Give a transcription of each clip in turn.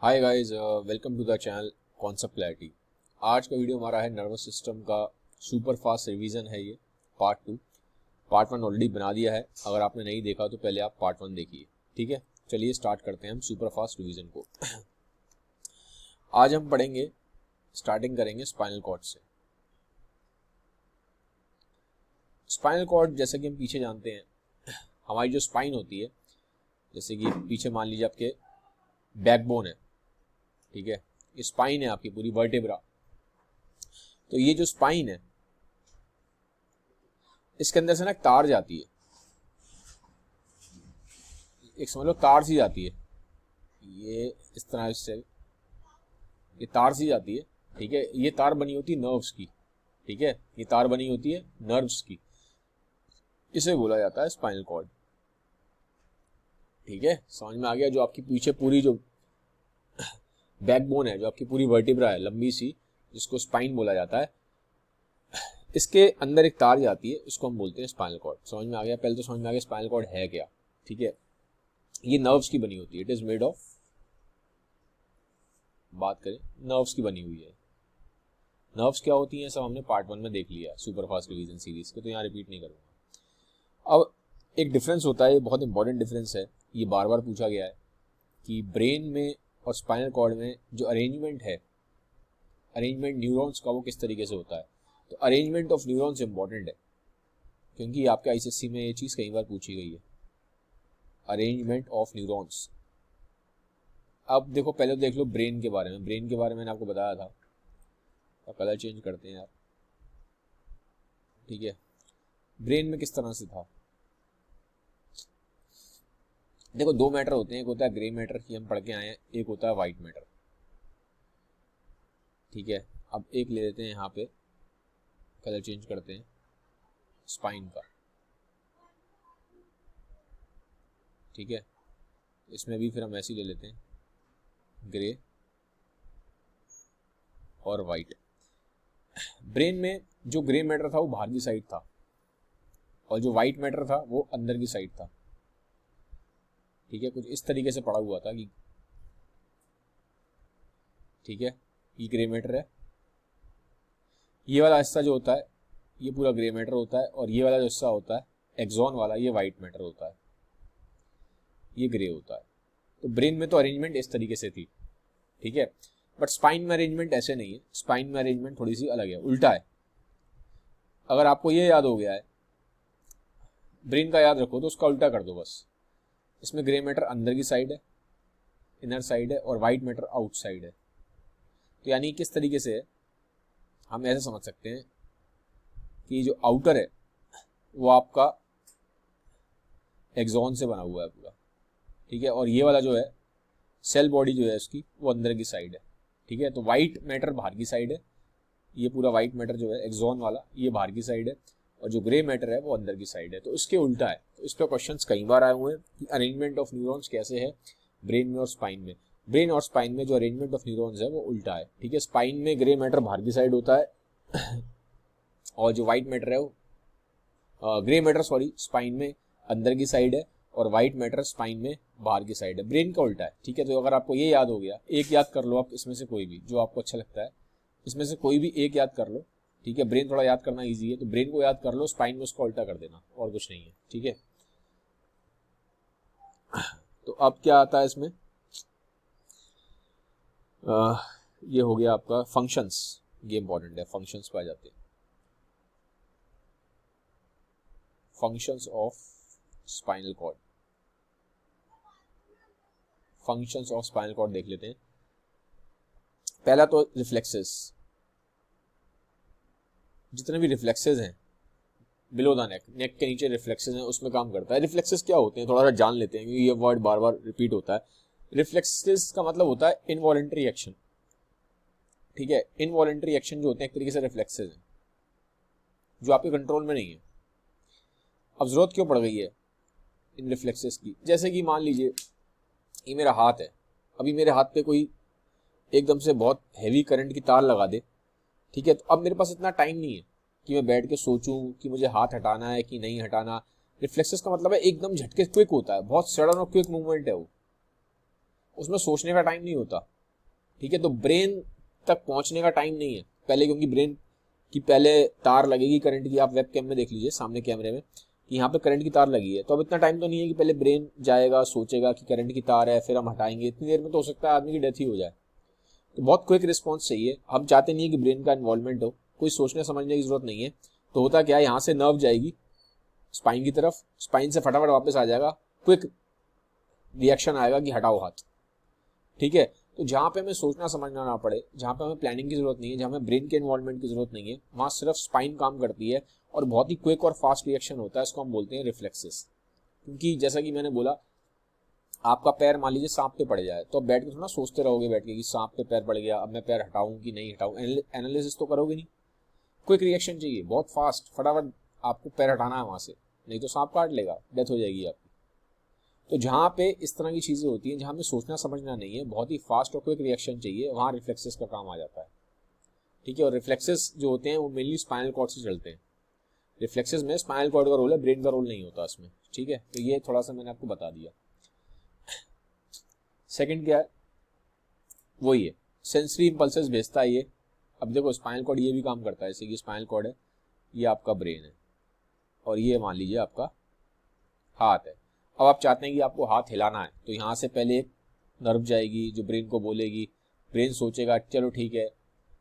Hi guys, welcome to the channel concept clarity. आज का video हमारा है नर्वस सिस्टम का सुपर फास्ट रिवीजन है। ये पार्ट 2। पार्ट 1 ऑलरेडी बना दिया है, अगर आपने नहीं देखा तो पहले आप पार्ट 1 देखिए। ठीक है, चलिए स्टार्ट करते हैं हम सुपर फास्ट रिवीजन को। आज हम पढ़ेंगे, स्टार्टिंग करेंगे स्पाइनल कॉर्ड से। स्पाइनल कॉर्ड जैसे कि हम पीछे जानते हैं, हमारी जो स्पाइन होती है, जैसे कि पीछे मान लीजिए आपके बैकबोन है, ठीक है, ये स्पाइन है आपकी पूरी वर्टेब्रा। तो ये जो स्पाइन है, इसके अंदर से ना एक तार जाती है, एक समझ लो तार सी जाती है, ये इस तरह से ये तार सी जाती है। ठीक है, ये तार बनी होती है नर्व्स की। ठीक है, ये तार बनी होती है नर्व्स की, इसे बोला जाता है स्पाइनल कॉर्ड। ठीक है, समझ में आ गया। जो आपकी पीछे पूरी जो बैकबोन है, जो आपकी पूरी वर्टिब्रा है लंबी सी, जिसको स्पाइन बोला जाता है, इसके अंदर एक तार जाती है, इसको हम बोलते हैं स्पाइनल कॉर्ड। समझ में आ गया। पहले तो समझ में आ गया स्पाइनल कॉर्ड है क्या। ठीक है, ये नर्व्स की बनी होती है, इट इज मेड ऑफ, बात करें नर्व्स की बनी हुई है। नर्व्स क्या होती हैं सब हमने पार्ट 1 में देख लिया है सुपर फास्ट रिवीजन सीरीज के, तो यहाँ रिपीट नहीं करूंगा। अब एक डिफरेंस होता है, ये बहुत इंपॉर्टेंट डिफरेंस है, ये बार बार पूछा गया है कि ब्रेन में और स्पाइनल कॉर्ड में जो अरेंजमेंट है, अरेंजमेंट न्यूरॉन्स का, वो किस तरीके से होता है। तो अरेंजमेंट ऑफ न्यूरॉन्स इंपॉर्टेंट है, क्योंकि आपके आईसीएससी में ये चीज़ कई बार पूछी गई है, अरेंजमेंट ऑफ न्यूरॉन्स। अब देखो, पहले तो देख लो ब्रेन के बारे में। ब्रेन के बारे में मैंने आपको बताया था, तो कलर चेंज करते हैं यार। ठीक है, ब्रेन में किस तरह से था, देखो दो मैटर होते हैं, एक होता है ग्रे मैटर, की हम पढ़ के आए हैं, एक होता है वाइट मैटर। ठीक है, अब एक ले लेते हैं यहाँ पे, कलर चेंज करते हैं स्पाइन का। ठीक है, इसमें भी फिर हम ऐसे ही ले लेते हैं ग्रे और वाइट। ब्रेन में जो ग्रे मैटर था वो बाहर की साइड था, और जो वाइट मैटर था वो अंदर की साइड था। ठीक है, कुछ इस तरीके से पड़ा हुआ था कि, ठीक है, ये ग्रे मैटर है, ये वाला हिस्सा जो होता है ये पूरा ग्रे मैटर होता है, और ये वाला जो हिस्सा होता है एक्सॉन वाला, ये वाइट मैटर होता है, ये ग्रे होता है। तो ब्रेन में तो अरेंजमेंट इस तरीके से थी। ठीक है, बट स्पाइन में अरेंजमेंट ऐसे नहीं है, स्पाइन में अरेंजमेंट थोड़ी सी अलग है, उल्टा है। अगर आपको ये याद हो गया है, ब्रेन का याद रखो, तो उसका उल्टा कर दो बस। इसमें ग्रे मैटर अंदर की साइड है, इनर साइड है, और वाइट मैटर आउटसाइड है। तो यानी किस तरीके से है, हम ऐसे समझ सकते हैं कि जो आउटर है वो आपका एक्सॉन से बना हुआ है पूरा। ठीक है, और ये वाला जो है सेल बॉडी जो है उसकी, वो अंदर की साइड है। ठीक है, तो वाइट मैटर बाहर की साइड है, ये पूरा वाइट मैटर जो है एक्सॉन वाला, ये बाहर की साइड है, और जो ग्रे मैटर है वो अंदर की साइड है। तो इसके उल्टा है। तो इस पर क्वेश्चंस कई बार आए हुए हैं कि अरेंजमेंट ऑफ न्यूरॉन्स कैसे है ब्रेन में और स्पाइन में। ब्रेन और स्पाइन में जो अरेंजमेंट ऑफ न्यूरॉन्स है वो उल्टा है। ठीक है, स्पाइन में ग्रे मैटर बाहर की साइड होता है और जो वाइट मैटर है वो ग्रे मैटर स्पाइन में अंदर की साइड है, और वाइट मैटर स्पाइन में बाहर की साइड है। ब्रेन का उल्टा है। ठीक है, तो अगर आपको ये याद हो गया, एक याद कर लो आप, इसमें से कोई भी जो आपको अच्छा लगता है, इसमें से कोई भी एक याद कर लो। ठीक है, ब्रेन थोड़ा याद करना इजी है, तो ब्रेन को याद कर लो, स्पाइन में उसको उल्टा कर देना, और कुछ नहीं है। ठीक है, तो अब क्या आता है इसमें, ये हो गया आपका फंक्शंस, ये इंपॉर्टेंट है, फंक्शंस पे आ जाते हैं। Functions of spinal cord, functions of spinal cord देख लेते हैं। पहला तो रिफ्लेक्सेस, जितने भी रिफ्लेक्सेस हैं बिलो द नेक, नेक के नीचे रिफ्लेक्सेस हैं, उसमें काम करता है। रिफ्लेक्सेस क्या होते हैं थोड़ा सा जान लेते हैं, क्योंकि ये वर्ड बार बार रिपीट होता है। रिफ्लेक्सेस का मतलब होता है इनवॉलेंट्री एक्शन। ठीक है, इनवॉलेंट्री एक्शन जो होते हैं एक तरीके से रिफ्लेक्सेस हैं, जो आपके कंट्रोल में नहीं है। अब जरूरत क्यों पड़ गई है इन रिफ्लेक्सेस की, जैसे कि मान लीजिए ये मेरा हाथ है, अभी मेरे हाथ पे कोई एकदम से बहुत हैवी करंट की तार लगा दे। ठीक है, तो अब मेरे पास इतना टाइम नहीं है कि मैं बैठ के सोचूं कि मुझे हाथ हटाना है कि नहीं हटाना। रिफ्लेक्सेस का मतलब है एकदम झटके, क्विक होता है, बहुत सडन और क्विक मूवमेंट है वो। उसमें सोचने का टाइम नहीं होता, ठीक है। तो ब्रेन तक पहुंचने का टाइम नहीं है पहले, क्योंकि ब्रेन की पहले तार लगेगी करंट की। आप वेब कैम में देख लीजिए सामने कैमरे में कि यहाँ पे करंट की तार लगी है, तो अब इतना टाइम तो नहीं है कि पहले ब्रेन जाएगा सोचेगा कि करंट की तार है फिर हम हटाएंगे। इतनी देर में तो हो सकता है आदमी की डेथ ही हो जाए। तो बहुत क्विक रिस्पॉन्स चाहिए। हम चाहते नहीं है कि ब्रेन का इन्वॉल्वमेंट हो, कोई सोचने समझने की जरूरत नहीं है। तो होता क्या है, यहाँ से नर्व जाएगी स्पाइन की तरफ, स्पाइन से फटाफट वापस आ जाएगा, क्विक रिएक्शन आएगा कि हटाओ हाथ, ठीक है। तो जहाँ पे हमें सोचना समझना ना पड़े, जहाँ पे हमें प्लानिंग की जरूरत नहीं है, जहाँ हमें ब्रेन के इन्वॉल्वमेंट की जरूरत नहीं है, वहाँ सिर्फ स्पाइन काम करती है और बहुत ही क्विक और फास्ट रिएक्शन होता है। इसको हम बोलते हैं रिफ्लेक्सेस। क्योंकि जैसा कि मैंने बोला, आपका पैर मान लीजिए सांप पे पड़ जाए, तो आप बैठ के थोड़ा सोचते रहोगे बैठ के कि सांप पे पैर पड़ गया, अब मैं पैर हटाऊं कि नहीं हटाऊं, एनालिसिस तो करोगे नहीं। क्विक रिएक्शन चाहिए, बहुत फास्ट, फटाफट आपको पैर हटाना है वहां से, नहीं तो सांप काट लेगा, डेथ हो जाएगी आपकी। तो जहाँ पे इस तरह की चीजें होती हैं, जहाँ हमें सोचना समझना नहीं है, बहुत ही फास्ट और क्विक रिएक्शन चाहिए, वहाँ रिफ्लेक्सेस का काम आ जाता है, ठीक है। और रिफ्लेक्सेस जो होते हैं वो मेनली स्पाइनल कॉर्ड से चलते हैं। रिफ्लेक्सेस में स्पाइनल कॉर्ड का रोल है, ब्रेन का रोल नहीं होता इसमें, ठीक है। तो ये थोड़ा सा मैंने आपको बता दिया। सेकंड क्या है, वही है सेंसरी इंपल्सेस भेजता है ये। अब देखो स्पाइनल कॉर्ड ये भी काम करता है, जैसे कि स्पाइनल कॉर्ड है, ये आपका ब्रेन है और ये मान लीजिए आपका हाथ है। अब आप चाहते हैं कि आपको हाथ हिलाना है, तो यहाँ से पहले एक नर्व जाएगी जो ब्रेन को बोलेगी, ब्रेन सोचेगा चलो ठीक है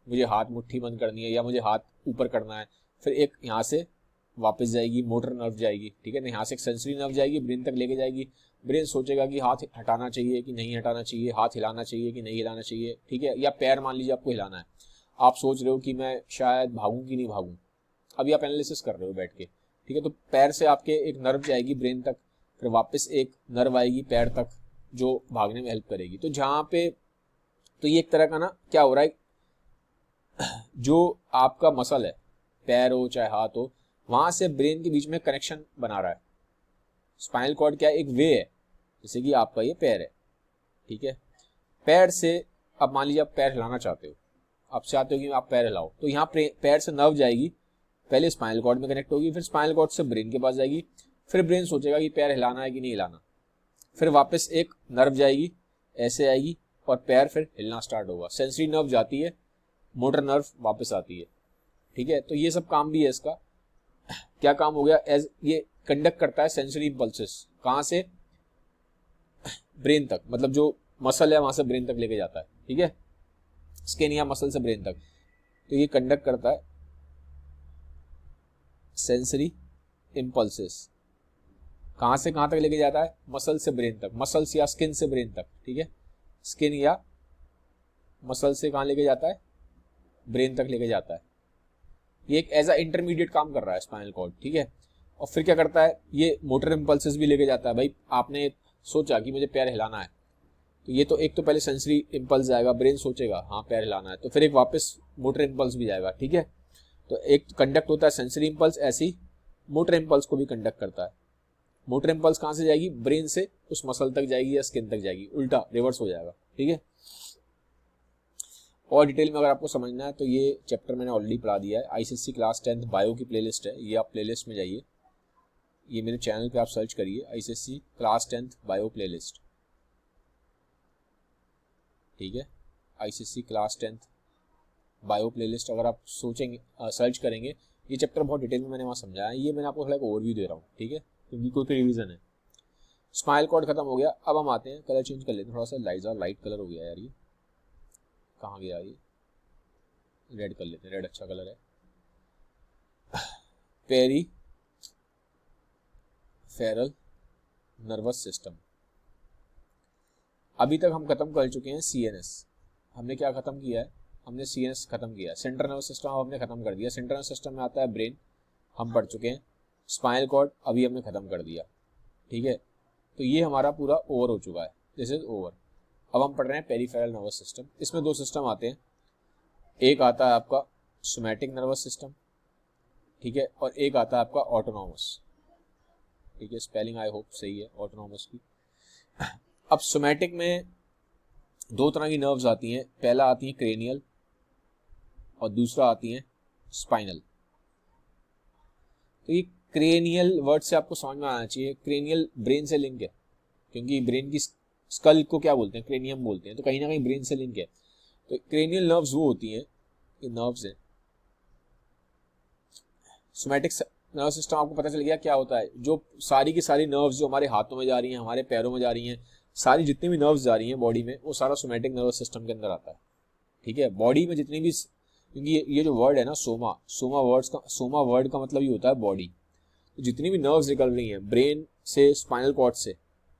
मुझे हाथ मुट्ठी बंद करनी है या मुझे हाथ ऊपर करना है। फिर एक यहाँ से वापस जाएगी मोटर नर्व जाएगी, ठीक है ना, यहाँ से एक सेंसरी नर्व जाएगी ब्रेन तक लेके जाएगी। ब्रेन सोचेगा कि हाथ हटाना चाहिए कि नहीं हटाना चाहिए, हाथ हिलाना चाहिए कि नहीं हिलाना चाहिए, ठीक है। या पैर मान लीजिए आपको हिलाना है, आप सोच रहे हो कि मैं शायद भागूं कि नहीं भागूं, अभी आप एनालिसिस कर रहे हो बैठ के, ठीक है। तो पैर से आपके एक नर्व जाएगी ब्रेन तक, फिर वापस एक नर्व आएगी पैर तक जो भागने में हेल्प करेगी। तो जहाँ पे, तो ये एक तरह का ना क्या हो रहा है, जो आपका मसल है, पैर हो चाहे हाथ हो, वहां से ब्रेन के बीच में कनेक्शन बना रहा है। स्पाइनल कॉर्ड क्या एक वे है, जैसे कि आपका ये पैर है, ठीक है। पैर से अब मान लीजिए आप पैर हिलाना चाहते हो, आप चाहते हो कि आप पैर हिलाओ, तो यहाँ पैर से नर्व जाएगी, पहले स्पाइनल कॉर्ड में कनेक्ट होगी, फिर स्पाइनल कॉर्ड से ब्रेन के पास जाएगी, फिर ब्रेन सोचेगा कि पैर हिलाना है कि नहीं हिलाना, फिर वापस एक नर्व जाएगी ऐसे आएगी और पैर फिर हिलना स्टार्ट होगा। सेंसरी नर्व जाती है, मोटर नर्व वापस आती है, ठीक है। तो ये सब काम भी है इसका। क्या काम हो गया, एज ये कंडक्ट करता है सेंसरी इंपल्सेस, कहाँ से, ब्रेन तक, मतलब जो मसल है वहां से ब्रेन तक लेके जाता है, ठीक है, स्किन या मसल से ब्रेन तक। तो ये कंडक्ट करता है सेंसरी इंपल्सेस, कहां से कहां तक लेके जाता है, मसल से ब्रेन तक, मसल्स या स्किन से ब्रेन तक, ठीक है। स्किन या मसल से कहां लेके जाता है, ब्रेन तक लेके जाता है। ये एक एज अ इंटरमीडिएट काम कर रहा है स्पाइनल कॉर्ड, ठीक है। और फिर क्या करता है, ये मोटर इंपल्सेस भी लेके जाता है। भाई आपने सोचा कि मुझे पैर हिलाना है, तो ये तो एक तो पहले सेंसरी इंपल्स जाएगा, ब्रेन सोचेगा हाँ पैर हिलाना है, तो फिर एक वापस मोटर इंपल्स भी जाएगा, ठीक है। तो एक कंडक्ट होता है सेंसरी इंपल्स, ऐसे ही मोटर इंपल्स को भी कंडक्ट करता है। मोटर इंपल्स कहां से जाएगी, ब्रेन से उस मसल तक जाएगी या स्किन तक जाएगी, उल्टा रिवर्स हो जाएगा, ठीक है। और डिटेल में अगर आपको समझना है तो ये चैप्टर मैंने ऑलरेडी पढ़ा दिया है, आईसीएससी क्लास 10th बायो की प्लेलिस्ट है, ये आप प्लेलिस्ट में जाइए, ये मेरे चैनल पे आप सर्च करिए ICSC class 10th bio playlist, ठीक है। ICSC class 10th bio playlist अगर आप सोचेंगे सर्च करेंगे, ये चैप्टर बहुत डिटेल में मैंने वहाँ समझाया है, ये मैंने आपको थोड़ा ओवरव्यू दे रहा हूँ, ठीक है, क्योंकि कोई रिवीजन है। स्माइल कॉर्ड खत्म हो गया, अब हम आते हैं, कलर चेंज कर लेते हैं, थोड़ा सा लाइट कलर हो गया यार, ये कहाँ गया, ये रेड कर लेते हैं, रेड अच्छा कलर है। पेरी फेरल नर्वस सिस्टम, अभी तक हम खत्म कर चुके हैं सीएनएस। हमने क्या खत्म किया है, हमने सीएनएस खत्म किया है, सेंट्रल नर्वस सिस्टम हमने खत्म कर दिया। सेंट्रल नर्वस सिस्टम में आता है ब्रेन, हम पढ़ चुके हैं। स्पाइनल कॉर्ड अभी हमने खत्म कर दिया, ठीक है। तो ये हमारा पूरा ओवर हो चुका है, दिस इज ओवर। अब हम पढ़ रहे हैं पेरिफेरल नर्वस सिस्टम। इसमें दो सिस्टम आते हैं, एक आता है आपका सोमैटिक नर्वस सिस्टम, ठीक है, और एक आता है आपका ऑटोनॉमस, ठीक है, स्पेलिंग आई होप सही है ऑटोनॉमस की। अब सोमैटिक में दो तरह की नर्व्स आती हैं, पहला आती है क्रेनियल और दूसरा आती है स्पाइनल। तो ये क्रेनियल वर्ड से आपको समझ में आना चाहिए, क्रेनियल ब्रेन से लिंक है, क्योंकि ब्रेन की स्कल को क्या बोलते हैं, क्रेनियम बोलते हैं, तो कहीं ना कहीं ब्रेन से लिंक है। तो क्रेनियल नर्व्स वो होती हैं, ये नर्व्स हैं। सोमैटिक नर्व सिस्टम आपको पता चल गया क्या होता है, जो सारी की सारी नर्व्स जो हमारे हाथों में जा रही हैं, हमारे पैरों में जा रही हैं, सारी जितनी भी नर्व्स जा रही हैं बॉडी में, वो सारा सोमैटिक नर्व सिस्टम के अंदर आता है। ठीक है, बॉडी में जितनी भी, क्योंकि ये जो वर्ड है ना सोमा, सोमा वर्ड का मतलब ये होता है बॉडी। तो जितनी भी नर्व्स निकल रही हैं ब्रेन से, स्पाइनल कॉर्ड से,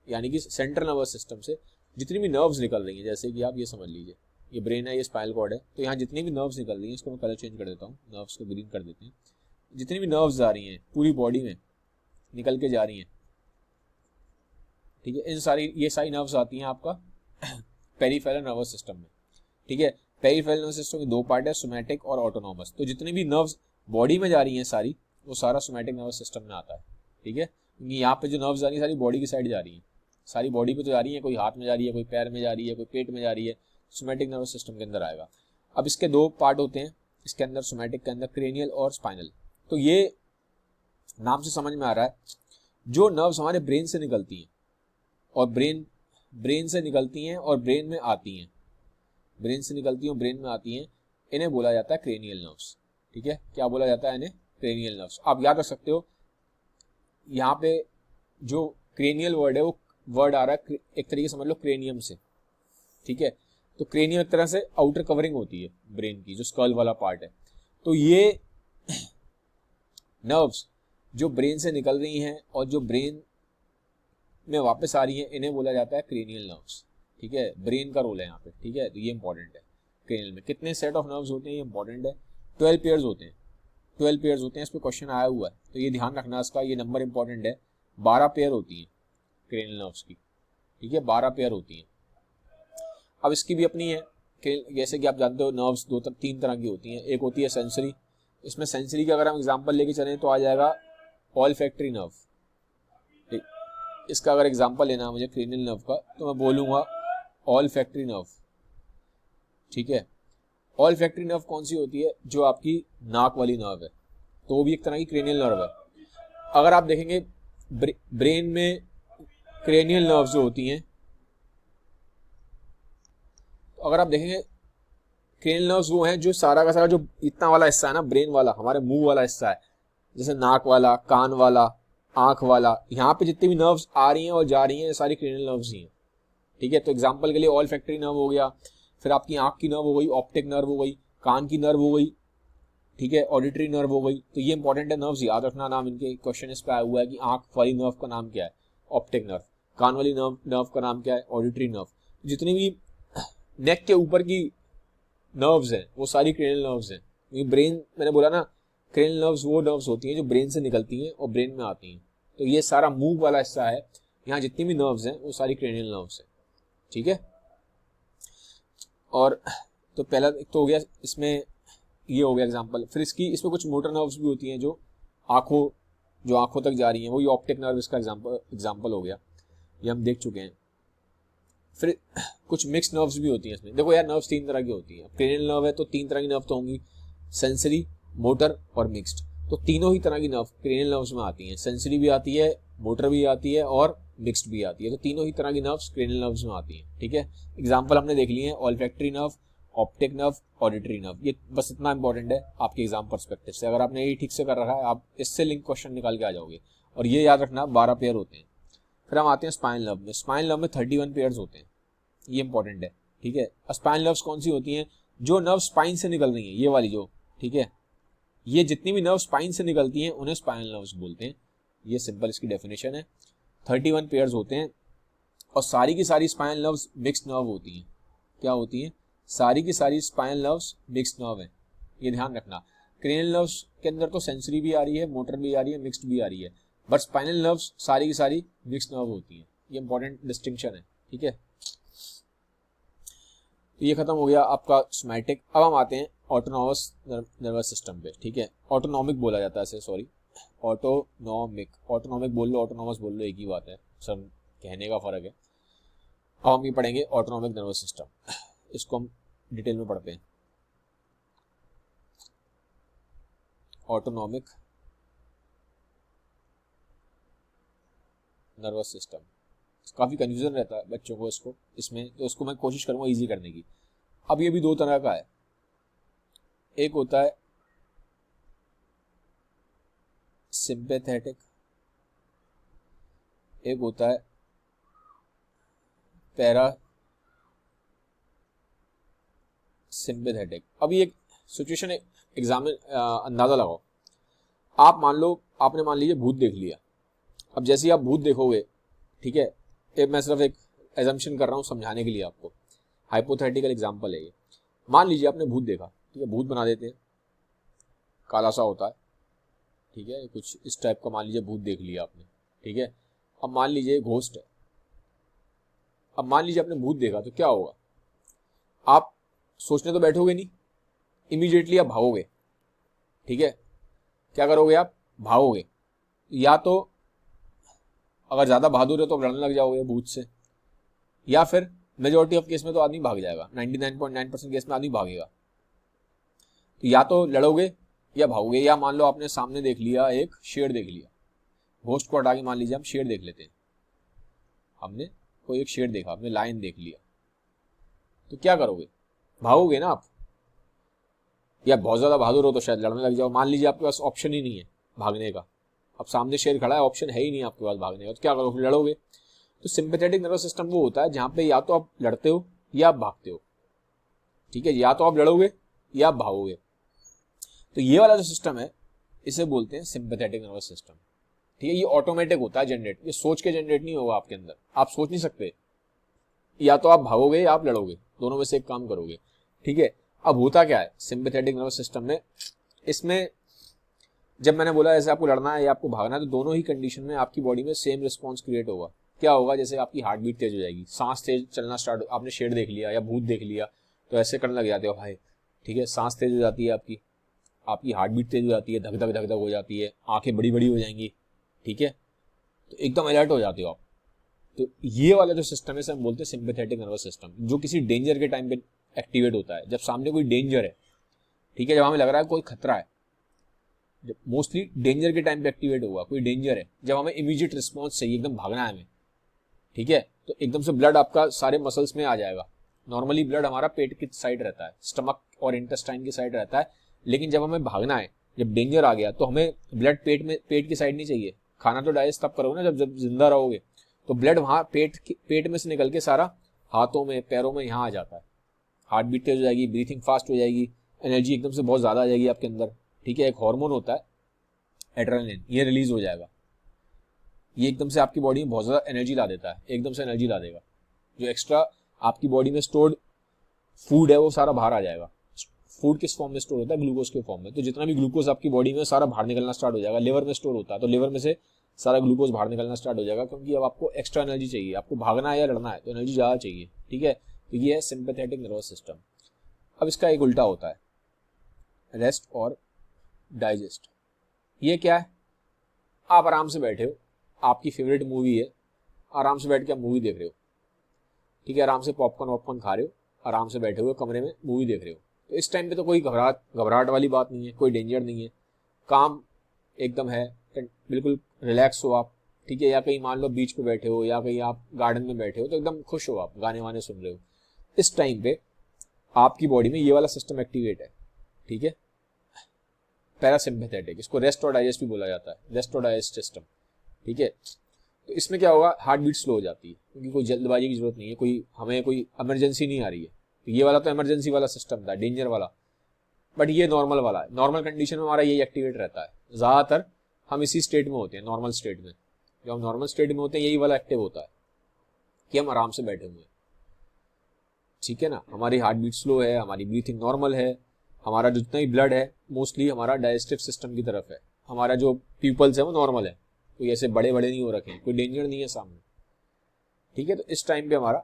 यानी कि सेंट्रल नर्वस सिस्टम से जितनी भी नर्व्स निकल रही हैं, जैसे कि आप ये समझ लीजिए ये ब्रेन है, ये स्पाइनल कॉर्ड है, तो यहाँ जितनी भी नर्व्स निकल रही हैं, इसको मैं कलर चेंज कर देता हूँ, नर्व्स को ग्रीन कर देते हैं, जितनी भी नर्व्स जा रही हैं पूरी बॉडी में निकल के जा रही हैं, ठीक है, ये सारी नर्व्स आती हैं आपका पेरिफेरल नर्वस सिस्टम में। ठीक है, पेरिफेरल नर्वस सिस्टम के दो पार्ट है, सोमैटिक और ऑटोनॉमस। तो जितनी भी नर्व्स बॉडी में जा रही हैं सारी, वो सारा सोमैटिक नर्वस सिस्टम में आता है। ठीक है, क्योंकि यहाँ पे जो नर्व्स जा रही है सारी बॉडी की साइड जा रही है, सारी बॉडी पे तो जा रही है, कोई हाथ में जा रही है, कोई पैर में जा रही है, कोई पेट में जा रही है, सोमैटिक नर्वस सिस्टम के अंदर आएगा। अब इसके दो पार्ट होते हैं इसके अंदर, सोमैटिक के अंदर, क्रेनियल और स्पाइनल। तो ये नाम से समझ में आ रहा है, जो नर्व्स हमारे ब्रेन से निकलती हैं और ब्रेन से निकलती हैं और ब्रेन में आती हैं, ब्रेन से निकलती हैं और ब्रेन में आती हैं, इन्हें बोला जाता है क्रेनियल नर्व्स। ठीक है, क्या बोला जाता है इन्हें, क्रेनियल नर्व्स। आप याद रख सकते हो, यहाँ पे जो क्रेनियल वर्ड है वो वर्ड आ रहा है एक तरीके से समझ लो क्रेनियम से। ठीक है, तो क्रेनियम एक तरह से आउटर कवरिंग होती है ब्रेन की, जो स्कल वाला पार्ट है। तो ये नर्व्स जो ब्रेन से निकल रही हैं और जो ब्रेन में वापस आ रही हैं, इन्हें बोला जाता है क्रेनियल नर्व्स। ठीक है, ब्रेन का रोल है यहाँ पे। ठीक है, तो ये इंपॉर्टेंट है। क्रेनियल में कितने सेट ऑफ नर्व्स होते हैं, ये इंपॉर्टेंट है। 12 पेयर्स होते हैं, 12 पेयर्स होते हैं, इस पर क्वेश्चन आया हुआ है, तो ये ध्यान रखना इसका, ये नंबर इंपॉर्टेंट है। 12 पेयर होती है क्रेनियल नर्व्स की। ठीक है, 12 पेयर होती है। अब इसकी भी अपनी है, जैसे कि आप जानते हो नर्व्स तीन तरह की होती हैं। एक होती है सेंसरी, इसमें सेंसरी का अगर हम एग्जांपल लेके चलें तो आ जाएगा ऑल्फैक्टरी नर्व। इसका अगर एग्जांपल लेना है मुझे क्रेनियल नर्व का, तो मैं बोलूँगा ऑल्फैक्टरी नर्व। ठीक है, ऑल्फैक्टरी नर्व कौन सी होती है, जो आपकी नाक वाली नर्व है, तो वो भी एक तरह की क्रेनियल नर्व है। अगर आप देखेंगे ब्रेन में क्रेनियल नर्व्स जो होती हैं, तो अगर आप देखेंगे क्रेनियल नर्व्स वो हैं जो सारा का सारा जो इतना वाला हिस्सा है ना ब्रेन वाला, हमारे मुंह वाला हिस्सा है, जैसे नाक वाला, कान वाला, आंख वाला, यहाँ पे जितनी भी नर्व्स आ रही हैं और जा रही हैं, ये सारी क्रेनियल नर्व्स ही हैं। ठीक है, तो एग्जांपल के लिए ऑल्फैक्टरी नर्व हो गया, फिर आपकी आंख की नर्व हो गई, ऑप्टिक नर्व हो गई, कान की नर्व हो गई, ठीक है, ऑडिटरी नर्व हो गई। तो ये इंपॉर्टेंट है, नर्व्स याद रखना नाम इनके। क्वेश्चन इस पे आया हुआ है कि आंख वाली नर्व का नाम क्या है, ऑप्टिक नर्व, कान वाली नर्व का नाम क्या है, ऑडिटरी नर्व। जितनी भी नेक के ऊपर की नर्व्स हैं वो सारी क्रेनियल नर्व्स हैं, क्योंकि ब्रेन, मैंने बोला ना क्रेनियल नर्व्स वो नर्व्स होती हैं जो ब्रेन से निकलती हैं और ब्रेन में आती हैं। तो ये सारा मुंह वाला हिस्सा है, यहाँ जितनी भी नर्व्स हैं वो सारी क्रेनियल नर्व्स हैं। ठीक है, और तो पहला एक तो हो गया, इसमें ये हो गया एग्जांपल। फिर इसमें कुछ मोटर नर्व्स भी होती हैं जो आंखों तक जा रही हैं, वही ऑप्टिक नर्व इसका एग्जांपल हो गया, ये हम देख चुके हैं। फिर कुछ मिक्स नर्व्स भी होती हैं इसमें। देखो यार, नर्व्स तीन तरह की होती हैं, क्रेनियल नर्व है तो तीन तरह की नर्व तो होंगी, सेंसरी, मोटर और मिक्स्ड। तो तीनों ही तरह की नर्व क्रेनियल नर्व्स में आती हैं, सेंसरी भी आती है, मोटर भी आती है और मिक्स्ड भी आती है। तो तीनों ही तरह की नर्व्स क्रेनियल नर्व्स में आती हैं। ठीक है, एग्जाम्पल हमने देख लिए हैं, olfactory nerve, optic nerve, auditory nerve. ये बस इतना इंपॉर्टेंट है आपके एग्जाम परस्पेक्टिव से। अगर आपने ये ठीक से कर रखा है, आप इससे लिंक क्वेश्चन निकाल के आ जाओगे। और ये याद रखना 12 पेयर होते हैं। फिर हम आते हैं स्पाइनल नर्व में। स्पाइनल नर्व में 31 पेयर्स होते हैं, ये इंपॉर्टेंट है। ठीक है, स्पाइनल नर्व्स कौन सी होती हैं, जो नर्व स्पाइन से निकल रही हैं, ये वाली जो, ठीक है, ये जितनी भी नर्व स्पाइन से निकलती हैं उन्हें स्पाइनल नर्व्स बोलते हैं। ये सिंपल इसकी डेफिनेशन है। 31 पेयर्स होते हैं और सारी की सारी स्पाइनल नर्व्स मिक्स्ड नर्व होती हैं। क्या होती हैं, सारी की सारी स्पाइनल नर्व्स मिक्स्ड नर्व हैं, ये ध्यान रखना। क्रेनियल नर्व्स के अंदर तो सेंसरी भी आ रही है, मोटर भी आ रही है, मिक्स्ड भी आ रही है, बट स्पाइनल नर्व्स सारी की सारी मिक्स्ड नर्व होती हैं। ये इंपॉर्टेंट डिस्टिंक्शन है। ठीक है, तो ये खत्म हो गया आपका सोमैटिक। अब हम आते हैं ऑटोनॉमस नर्वस सिस्टम पे। ठीक है, ऑटोनॉमिक बोला जाता है इसे, सॉरी, ऑटोनॉमिक बोल लो, ऑटोनॉमस बोल लो, एक ही बात है, सब कहने का फर्क है। अब हम ये पढ़ेंगे ऑटोनॉमिक नर्वस सिस्टम, इसको हम डिटेल में पढ़ते हैं। ऑटोनॉमिक नर्वस सिस्टम, काफ़ी कन्फ्यूजन रहता है बच्चों को इसको इसमें, तो उसको मैं कोशिश करूँगा ईजी करने की। अब ये भी दो तरह का है, एक होता है सिंपैथेटिक, एक होता है पैरा सिंपैथेटिक। अभी एक सिचुएशन एग्जाम में अंदाजा लगाओ, आप मान लो आपने मान लीजिए भूत देख लिया। अब जैसे ही आप भूत देखोगे, ठीक है, मैं सिर्फ एक एजम्पशन कर रहा हूँ समझाने के लिए आपको, हाइपोथेटिकल एग्जांपल है ये। मान लीजिए आपने भूत देखा, ठीक है, भूत बना देते हैं, काला सा होता है, ठीक है, कुछ इस टाइप का मान लीजिए भूत देख लिया आपने, ठीक है। अब मान लीजिए घोस्ट है। अब मान लीजिए आपने भूत देखा तो क्या होगा, आप सोचने तो बैठोगे नहीं, इमीडिएटली आप भागोगे, ठीक है। क्या करोगे, आप भागोगे, या तो अगर ज़्यादा बहादुर है तो आप लड़ने लग जाओगे भूत से, या फिर मेजोरिटी ऑफ केस में तो आदमी भाग जाएगा, 99.9% केस में आदमी भागेगा। तो या तो लड़ोगे या भागोगे। या मान लो आपने सामने देख लिया, एक शेर देख लिया, घोस्ट को हटा के मान लीजिए हम शेर देख लेते हैं, हमने कोई एक शेर देखा, आपने लायन देख लिया, तो क्या करोगे, भागोगे ना आप, या बहुत ज़्यादा बहादुर हो तो शायद लड़ने लग जाओ। मान लीजिए आपके पास ऑप्शन ही नहीं है भागने का, अब सामने शेर खड़ा है, ऑप्शन है ही नहीं आपके पास भागने का, तो क्या करोगे, लड़ोगे। तो सिंपैथेटिक नर्वस सिस्टम वो होता है जहां पे या तो आप लड़ते हो या आप भागते हो, ठीक है, या तो आप लड़ोगे या आप भागोगे। तो ये वाला जो सिस्टम है इसे बोलते हैं सिंपैथेटिक नर्वस सिस्टम, ठीक है। ये ऑटोमेटिक होता है जनरेट, ये सोच के जनरेट नहीं होगा आपके अंदर, आप सोच नहीं सकते, या तो आप भागोगे या आप लड़ोगे, दोनों में से एक काम करोगे, ठीक है। अब होता क्या है सिंपैथेटिक नर्वस सिस्टम में, इसमें जब मैंने बोला ऐसे आपको लड़ना है या आपको भागना है, तो दोनों ही कंडीशन में आपकी बॉडी में सेम रिस्पॉन्स क्रिएट होगा। क्या होगा, जैसे आपकी हार्ट बीट तेज हो जाएगी, सांस तेज चलना स्टार्ट, आपने शेर देख लिया या भूत देख लिया तो ऐसे करने लग जाते हो भाई, ठीक है, सांस तेज हो जाती है आपकी, आपकी हार्ट बीट तेज हो जाती है, धक धक धक धक हो जाती है, आंखें बड़ी बड़ी हो जाएंगी, ठीक है, तो एकदम अलर्ट हो जाते हो आप। तो ये वाला जो सिस्टम है इसे हम बोलते हैं सिंपैथेटिक नर्वस सिस्टम, जो किसी डेंजर के टाइम पे एक्टिवेट होता है, जब सामने कोई डेंजर है, ठीक है, जब हमें लग रहा है कोई खतरा है, जब मोस्टली डेंजर के टाइम पे एक्टिवेट होगा, कोई डेंजर है, जब हमें इमीडिएट रिस्पॉन्स चाहिए, एकदम भागना है हमें, ठीक है, तो एकदम से ब्लड आपका सारे मसल्स में आ जाएगा। नॉर्मली ब्लड हमारा पेट की साइड रहता है, स्टमक और इंटेस्टाइन की साइड रहता है, लेकिन जब हमें भागना है, जब डेंजर आ गया, तो हमें ब्लड पेट की साइड नहीं चाहिए। खाना तो डाइजेस्ट तब करोगे ना जब जिंदा रहोगे, तो ब्लड वहां पेट में से निकल के सारा हाथों में पैरों में यहाँ आ जाता है, हार्ट बीट तेज हो जाएगी, ब्रीथिंग फास्ट हो जाएगी, एनर्जी एकदम से बहुत ज्यादा आ जाएगी आपके अंदर, ठीक है। एक हार्मोन होता है एड्रेनलिन, ये रिलीज हो जाएगा, ये एकदम से आपकी बॉडी में बहुत ज्यादा एनर्जी ला देता है, एकदम से एनर्जी ला देगा, जो एक्स्ट्रा आपकी बॉडी में स्टोर्ड फूड है वो सारा बाहर आ जाएगा। फूड किस फॉर्म में स्टोर होता है, ग्लूकोज के फॉर्म में, तो जितना भी ग्लूकोज आपकी बॉडी में सारा बाहर निकलना स्टार्ट हो जाएगा। लिवर में स्टोर होता है तो लिवर में से सारा ग्लूकोज बाहर निकलना स्टार्ट हो जाएगा, क्योंकि अब आपको एक्स्ट्रा एनर्जी चाहिए, आपको भागना है या लड़ना है तो एनर्जी ज्यादा चाहिए, ठीक है। तो ये है सिंपैथेटिक नर्वस सिस्टम। अब इसका एक उल्टा होता है, रेस्ट और डाइजेस्ट। ये क्या है, आप आराम से बैठे हो, आपकी फेवरेट मूवी है, आराम से बैठ के आप मूवी देख रहे हो, ठीक है, आराम से पॉपकॉर्न वॉपकॉर्न खा रहे हो, आराम से बैठे हुए कमरे में मूवी देख रहे हो, तो इस टाइम पे तो कोई घबराहट वाली बात नहीं है, कोई डेंजर नहीं है, काम एकदम है, बिल्कुल रिलैक्स हो आप, ठीक है। या कहीं मान लो बीच पे बैठे हो या कहीं आप गार्डन में बैठे हो तो एकदम खुश हो, आप गाने वाने सुन रहे हो, इस टाइम पे आपकी बॉडी में ये वाला सिस्टम एक्टिवेट है, ठीक है, पैरासिम्पैथेटिक, इसको रेस्ट और डाइजेस्ट भी बोला जाता है, रेस्ट और डाइजेस्ट सिस्टम, ठीक है। तो इसमें क्या होगा, हार्ट बीट स्लो हो जाती है, क्योंकि कोई जल्दबाजी की जरूरत नहीं है, हमें कोई इमरजेंसी नहीं आ रही है। तो ये वाला तो इमरजेंसी वाला सिस्टम था, डेंजर वाला, बट ये नॉर्मल वाला है। नॉर्मल कंडीशन में हमारा ये एक्टिवेट रहता है, ज्यादातर हम इसी स्टेट में होते हैं, नॉर्मल स्टेट में। जब हम नॉर्मल स्टेट में होते हैं यही वाला एक्टिव होता है कि हम आराम से बैठे हुए हैं, ठीक है ना, हमारी हार्ट बीट स्लो है, हमारी ब्रीथिंग नॉर्मल है, हमारा जितना भी ब्लड है मोस्टली हमारा डाइजेस्टिव सिस्टम की तरफ है, हमारा जो प्यूपल्स है वो नॉर्मल है, कोई ऐसे बड़े बड़े नहीं हो रखे हैं, कोई डेंजर नहीं है सामने, ठीक है। तो इस टाइम पे हमारा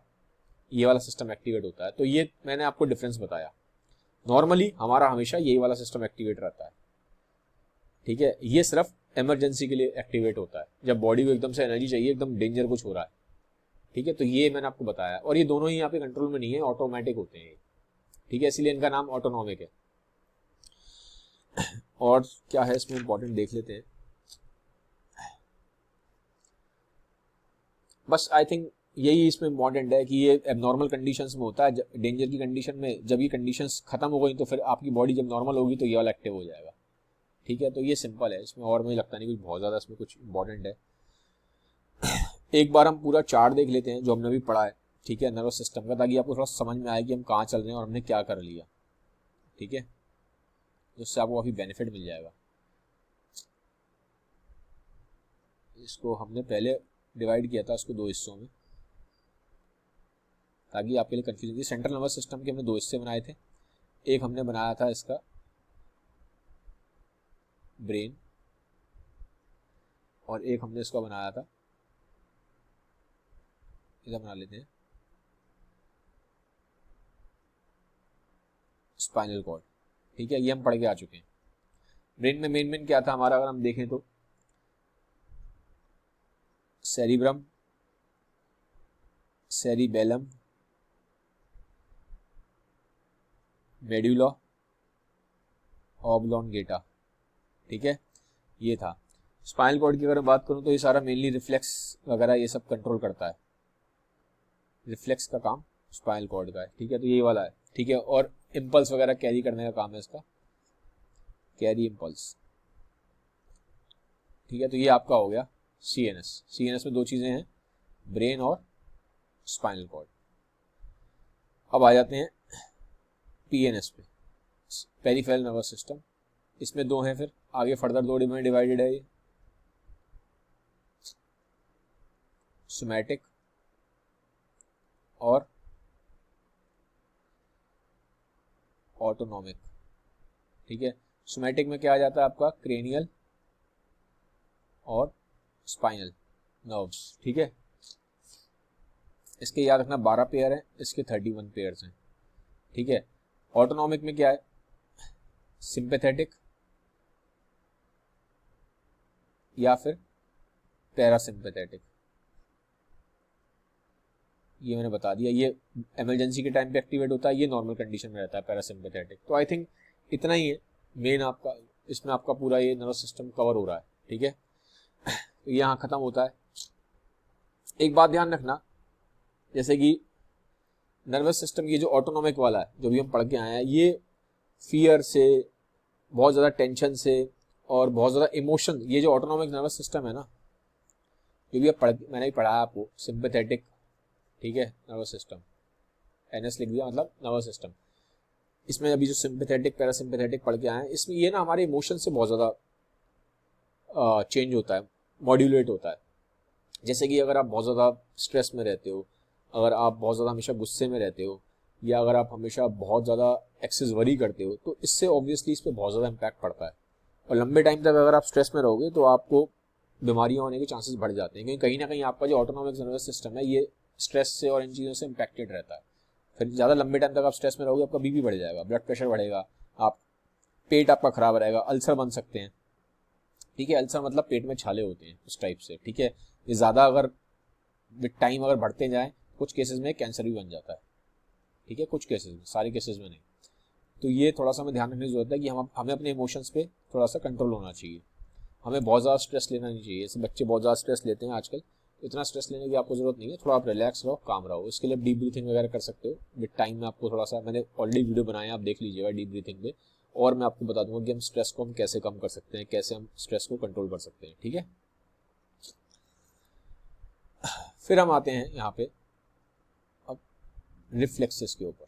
ये वाला सिस्टम एक्टिवेट होता है। तो ये मैंने आपको डिफरेंस बताया, नॉर्मली हमारा हमेशा यही वाला सिस्टम एक्टिवेट रहता है, ठीक है। ये सिर्फ इमरजेंसी के लिए एक्टिवेट होता है, जब बॉडी को एकदम से एनर्जी चाहिए, एकदम डेंजर कुछ हो रहा है, ठीक है। तो ये मैंने आपको बताया, और ये दोनों ही यहाँ पे कंट्रोल में नहीं है, ऑटोमेटिक होते हैं, ठीक है, इसलिए इनका नाम ऑटोनॉमिक है। और क्या है इसमें इंपॉर्टेंट देख लेते हैं। बस आई थिंक यही इसमें इम्पॉर्टेंट है कि ये एबनॉर्मल कंडीशंस में होता है, डेंजर की कंडीशन में जब ये कंडीशंस खत्म हो गई तो फिर आपकी बॉडी जब नॉर्मल होगी तो ये वाला एक्टिव हो जाएगा। ठीक है, तो ये सिंपल है, इसमें और मुझे लगता नहीं कुछ बहुत ज़्यादा इसमें कुछ इंपॉर्टेंट है। एक बार हम पूरा चार्ट देख लेते हैं जो हमने अभी पढ़ा है, ठीक है, नर्वस सिस्टम का, ताकि आपको थोड़ा समझ में आए कि हम कहाँ चल रहे हैं और हमने क्या कर लिया। ठीक है, जिससे आपको काफ़ी बेनिफिट मिल जाएगा। इसको हमने पहले डिवाइड किया था इसको 2 हिस्सों में, ताकि आपके लिए कंफ्यूजन थी। सेंट्रल नर्वस सिस्टम के हमने 2 हिस्से बनाए थे। एक हमने बनाया था इसका ब्रेन, और एक हमने इसका बनाया था, इधर बना लेते हैं, स्पाइनल कॉर्ड। ठीक है, ये हम पढ़ के आ चुके हैं। ब्रेन में मेन क्या था हमारा, अगर हम देखें तो सेरिब्रम, सेरिबेलम, मेडुला ऑब्लोंगेटा। ठीक है, ये था। स्पाइनल कॉर्ड की अगर मैं बात करूं तो ये सारा मेनली रिफ्लेक्स वगैरह ये सब कंट्रोल करता है, रिफ्लेक्स का काम स्पाइनल कॉर्ड का है। ठीक है, तो ये वाला है। ठीक है, और इम्पल्स वगैरह कैरी करने का काम है इसका, कैरी इम्पल्स। ठीक है, तो ये आपका हो गया सीएनएस। सीएनएस में 2 चीजें हैं, ब्रेन और स्पाइनल कॉर्ड। अब आ जाते हैं पीएनएस पे, पेरिफेरल नर्वस सिस्टम। इसमें 2 हैं, फिर आगे फर्दर 2 में डिवाइडेड है ये, सोमैटिक और ऑटोनॉमिक। ठीक है, सोमैटिक में क्या आ जाता है आपका, क्रेनियल और स्पाइनल नर्व्स। ठीक है, इसके याद रखना 12 पेयर हैं, इसके 31 पेयर्स हैं। ठीक है, ऑटोनॉमिक में क्या है, सिंपैथेटिक या फिर पैरासिम्पैथेटिक, ये मैंने बता दिया। ये इमरजेंसी के टाइम पे एक्टिवेट होता है, ये नॉर्मल कंडीशन में रहता है पैरासिम्पैथेटिक। तो आई थिंक इतना ही है मेन आपका, इसमें आपका पूरा ये नर्वस सिस्टम कवर हो रहा है। ठीक है, तो ये यहाँ खत्म होता है। एक बात ध्यान रखना, जैसे कि नर्वस सिस्टम ये जो ऑटोनॉमिक वाला है जो भी हम पढ़ के आए हैं, ये फियर से, बहुत ज़्यादा टेंशन से और बहुत ज़्यादा इमोशन, ये जो ऑटोनॉमिक नर्वस सिस्टम है ना, जो भी मैंने भी पढ़ाया आपको, सिंपैथेटिक, ठीक है, नर्वस सिस्टम, एनएस लिख दिया, मतलब नर्वस सिस्टम। इसमें अभी जो सिंपैथेटिक पैरासिम्पैथेटिक पढ़ के आए हैं, इसमें ये ना हमारे इमोशन से बहुत ज़्यादा चेंज होता है, मॉड्यूलेट होता है। जैसे कि अगर आप बहुत ज़्यादा स्ट्रेस में रहते हो, अगर आप बहुत ज़्यादा हमेशा गुस्से में रहते हो, या अगर आप हमेशा बहुत ज़्यादा एक्सेस वरी करते हो, तो इससे ऑब्वियसली इस पर बहुत ज़्यादा इम्पैक्ट पड़ता है। और लंबे टाइम तक अगर आप स्ट्रेस में रहोगे तो आपको बीमारियां होने के चांसेस बढ़ जाते हैं, क्योंकि कहीं ना कहीं आपका जो ऑटोनॉमिक नर्वस सिस्टम है ये स्ट्रेस से और इन चीज़ों से इम्पैक्टेड रहता है। फिर ज़्यादा लंबे टाइम तक आप स्ट्रेस में रहोगे, आपका बीपी बढ़ जाएगा, ब्लड प्रेशर बढ़ेगा, आप पेट आपका खराब रहेगा, अल्सर बन सकते हैं। ठीक है, अल्सर मतलब पेट में छाले होते हैं उस टाइप से। ठीक है, ये ज़्यादा अगर विद टाइम अगर बढ़ते जाएँ, कुछ केसेस में कैंसर भी बन जाता है। ठीक है, कुछ केसेस में, सारे केसेस में नहीं। तो ये थोड़ा सा हमें ध्यान रखने की जरूरत है कि हमें अपने इमोशंस पे थोड़ा सा कंट्रोल होना चाहिए। हमें बहुत ज़्यादा स्ट्रेस लेना नहीं चाहिए। जैसे बच्चे बहुत ज़्यादा स्ट्रेस लेते हैं आजकल, इतना स्ट्रेस लेने की आपको जरूरत नहीं है। थोड़ा आप रिलैक्स रहो, काम रहो। इसके लिए डीप ब्रीथिंग वगैरह कर सकते हो विद टाइम में। आपको थोड़ा सा, मैंने ऑलरेडी वीडियो बनाया, आप देख लीजिएगा डीप ब्रीथिंग पे, और मैं आपको बता दूंगा कि हम स्ट्रेस को हम कैसे कम कर सकते हैं, कैसे हम स्ट्रेस को कंट्रोल कर सकते हैं। ठीक है, फिर हम आते हैं यहाँ पे अब रिफ्लेक्सेस के ऊपर।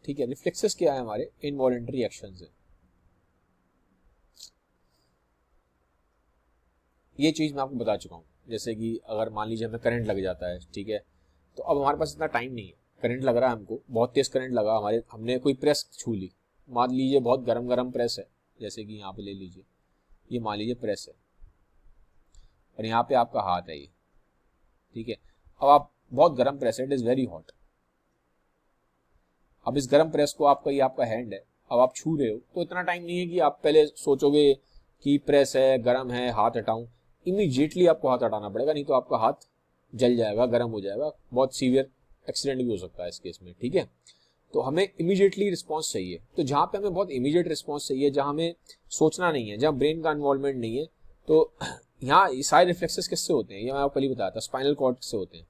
ठीक है, रिफ्लेक्सेस क्या है, हमारे इनवॉलंटरी एक्शंस है। ये चीज़ मैं आपको बता चुका हूँ। जैसे कि अगर मान लीजिए हमें करंट लग जाता है, ठीक है, तो अब हमारे पास इतना टाइम नहीं है, करंट लग रहा है हमको, बहुत तेज करंट लगा, हमने कोई प्रेस छू ली, मान लीजिए बहुत गरम प्रेस है, जैसे कि यहाँ पे ले लीजिए, ये मान लीजिए प्रेस है और यहाँ पे आपका हाथ है ये। ठीक है, अब आप बहुत गर्म प्रेस है, इट इज़ वेरी हॉट। अब इस गर्म प्रेस को आपका, ये आपका हैंड है, अब आप छू रहे हो, तो इतना टाइम नहीं है कि आप पहले सोचोगे कि प्रेस है, गर्म है, हाथ हटाऊं। इमीडिएटली आपको हाथ हटाना पड़ेगा, नहीं तो आपका हाथ जल जाएगा, गर्म हो जाएगा, बहुत सीवियर एक्सीडेंट भी हो सकता है इस केस में। ठीक है, तो हमें इमीडिएटली रिस्पॉन्स चाहिए। तो जहाँ पे हमें बहुत इमीडिएट रिस्पॉन्स चाहिए, जहाँ हमें सोचना नहीं है, जहाँ ब्रेन का इन्वॉल्वमेंट नहीं है, तो यहाँ ये सारे रिफ्लेक्सेस किससे होते हैं, ये मैं आपको पहले बताया था, स्पाइनल कॉर्ड से होते हैं।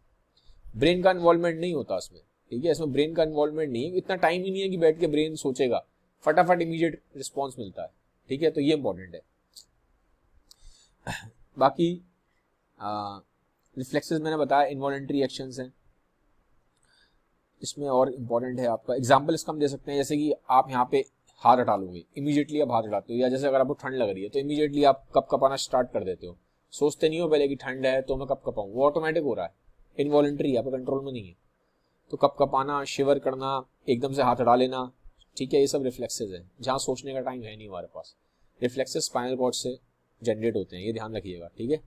ब्रेन का इन्वॉल्वमेंट नहीं होता उसमें, ठीक है, इसमें ब्रेन का इन्वॉल्वमेंट नहीं है, इतना टाइम ही नहीं है कि बैठ के ब्रेन सोचेगा, फटाफट इमीडिएट रिस्पॉन्स मिलता है, ठीक है, तो ये इंपॉर्टेंट है। बाकी रिफ्लेक्सेस मैंने बताया इनवॉलंटरी एक्शंस हैं। इसमें और इम्पॉर्टेंट है आपका एग्जाम्पल इसका हम दे सकते हैं, जैसे कि आप यहाँ पे हाथ हटा लोगे, इमीडिएटली आप हाथ हटाते हो, या जैसे अगर आपको ठंड लग रही है तो इमीडिएटली आप कप कपाना स्टार्ट कर देते हो, सोचते नहीं हो पहले कि ठंड है तो मैं कप कपाऊं, वो ऑटोमेटिक हो रहा है, इनवॉलंटरी है, आपके कंट्रोल में नहीं है। तो कप कपाना, शिवर करना, एकदम से हाथ हटा लेना, ठीक है, ये सब रिफ्लेक्सेस है, जहाँ सोचने का टाइम है नहीं हमारे पास। रिफ्लेक्सेस स्पाइनल कॉर्ड से जनरेट होते हैं, ये ध्यान रखिएगा, ठीक है।